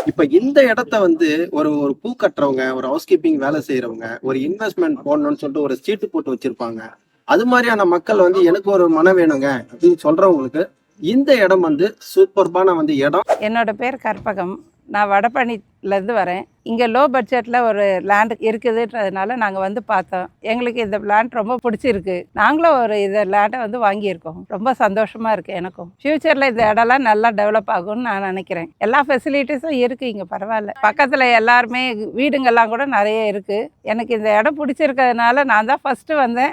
இப்ப இந்த இடத்த வந்து ஒரு ஒரு பூ கட்டுறவங்க, ஒரு ஹவுஸ் கீப்பிங் வேலை செய்யறவங்க, ஒரு இன்வெஸ்ட்மெண்ட் போடணும்னு சொல்லிட்டு ஒரு சீட்டு போட்டு வச்சிருப்பாங்க. அது மாதிரியான மக்கள் வந்து எனக்கு ஒரு மனம் வேணுங்க அப்படின்னு சொல்றவங்களுக்கு இந்த இடம் வந்து சூப்பர்பான வந்து இடம். என்னோட பேர் கற்பகம். நான் வடபழனிலேருந்து வரேன். இங்கே லோ பட்ஜெட்டில் ஒரு லேண்ட் இருக்குதுன்றதுனால நாங்கள் வந்து பார்த்தோம். எங்களுக்கு இந்த லேண்ட் ரொம்ப பிடிச்சிருக்கு. நாங்களும் ஒரு இந்த லேண்டை வந்து வாங்கியிருக்கோம். ரொம்ப சந்தோஷமாக இருக்குது எனக்கும். ஃப்யூச்சரில் இந்த இடம்லாம் நல்லா டெவலப் ஆகும்னு நான் நினைக்கிறேன். எல்லா ஃபெசிலிட்டிஸும் இருக்குது இங்கே, பரவாயில்ல. பக்கத்தில் எல்லாருமே வீடுங்கள்லாம் கூட நிறைய இருக்குது. எனக்கு இந்த இடம் பிடிச்சிருக்கிறதுனால நான் தான் ஃபஸ்ட்டு வந்தேன்.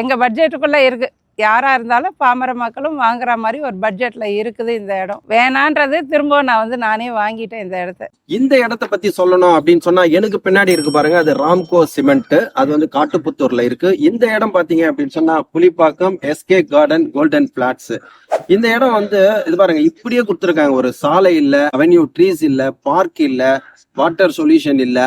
எங்கள் பட்ஜெட்டுக்குள்ளே இருக்குது. யாராக இருந்தாலும் பாமர மக்களும் வாங்குற மாதிரி ஒரு பட்ஜெட்டில் இருக்குது இந்த இடம். வேணான்றது திரும்ப நான் வந்து நானே வாங்கிட்டேன் இந்த இடத்த. இந்த இடத்த பத்தி சொல்லணும் அப்படின்னு சொன்னா எனக்கு பின்னாடி இருக்கு பாருங்க, அது ராம்கோ சிமெண்ட். அது வந்து காட்டுப்புத்தூர்ல இருக்கு. இந்த இடம் பாத்தீங்க அப்படின்னு சொன்னா Pulipakkam SK garden golden flats. இந்த இடம் வந்து இது பாருங்க, இப்படியே கொடுத்துருக்காங்க. ஒரு சாலை இல்ல, அவென்யூ ட்ரீஸ் இல்ல, பார்க் இல்ல, வாட்டர் சொல்யூஷன் இல்ல,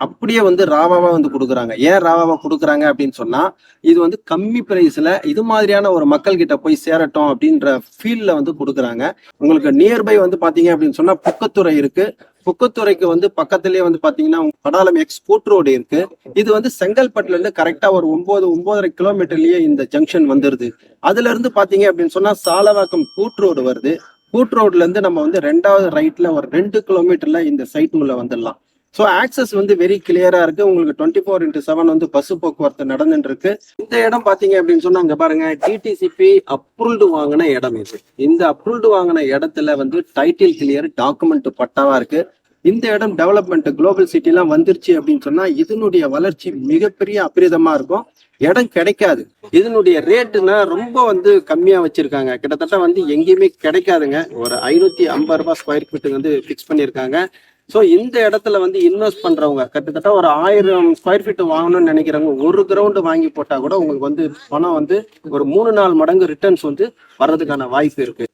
அப்படியே வந்து ராவாவா வந்து கொடுக்குறாங்க. ஏன் ராவாவா கொடுக்குறாங்க அப்படின்னு சொன்னா, இது வந்து கம்மி பிரைஸ்ல இது மாதிரியான ஒரு மக்கள் கிட்ட போய் சேரட்டும் அப்படின்ற ஃபீல்ட்ல வந்து கொடுக்குறாங்க. உங்களுக்கு நியர்பை வந்து பாத்தீங்க அப்படின்னு சொன்னா புக்கத்துறை இருக்கு. புக்கத்துறைக்கு வந்து பக்கத்திலேயே வந்து பாத்தீங்கன்னா படாலம் எக்ஸ்போர்ட் ரோடு இருக்கு. இது வந்து செங்கல்பட்டுல இருந்து கரெக்டா ஒரு 9-9.5 கிலோமீட்டர்லயே இந்த ஜங்ஷன் வந்துருது. அதுல இருந்து பாத்தீங்க அப்படின்னு சொன்னா சாலவாக்கம் கூட் ரோடு வருது. கூட் ரோட்ல இருந்து நம்ம வந்து 2வது ரைட்ல ஒரு 2 கிலோமீட்டர்ல இந்த சைட்டுக்குள்ள வந்துடலாம். ஸோ ஆக்சஸ் வந்து வெரி கிளியரா இருக்கு. உங்களுக்கு 24/7 வந்து பஸ் போக்குவரத்து நடந்துட்டு இருக்கு. இந்த இடம் பாத்தீங்க அப்படின்னு சொன்னா அங்க பாருங்க, டிடிசிபி அப்ரூவ்டு வாங்கின இடம் இது. இந்த அப்ரூவ்டு வாங்கின இடத்துல வந்து டைட்டில் கிளியர், டாக்குமெண்ட் பட்டாவா இருக்கு. இந்த இடம் டெவலப்மெண்ட் குளோபல் சிட்டி எல்லாம் வந்துருச்சு அப்படின்னு சொன்னா இதனுடைய வளர்ச்சி மிகப்பெரிய அபரிதமா இருக்கும். இடம் கிடைக்காது. இதனுடைய ரேட்டுனா ரொம்ப வந்து கம்மியா வச்சிருக்காங்க. கிட்டத்தட்ட வந்து எங்கேயுமே கிடைக்காதுங்க. ஒரு 550 ரூபாய் ஸ்கொயர் ஃபீட் வந்து பிக்ஸ் பண்ணியிருக்காங்க. ஸோ இந்த இடத்துல வந்து இன்வெஸ்ட் பண்றவங்க கிட்டத்தட்ட ஒரு 1000 ஸ்கொயர் ஃபீட் வாங்கணும்னு நினைக்கிறவங்க ஒரு கிரவுண்டு வாங்கி போட்டா கூட உங்களுக்கு வந்து பணம் வந்து ஒரு 3-4 மடங்கு ரிட்டர்ன்ஸ் வந்து வர்றதுக்கான வாய்ப்பு இருக்கு.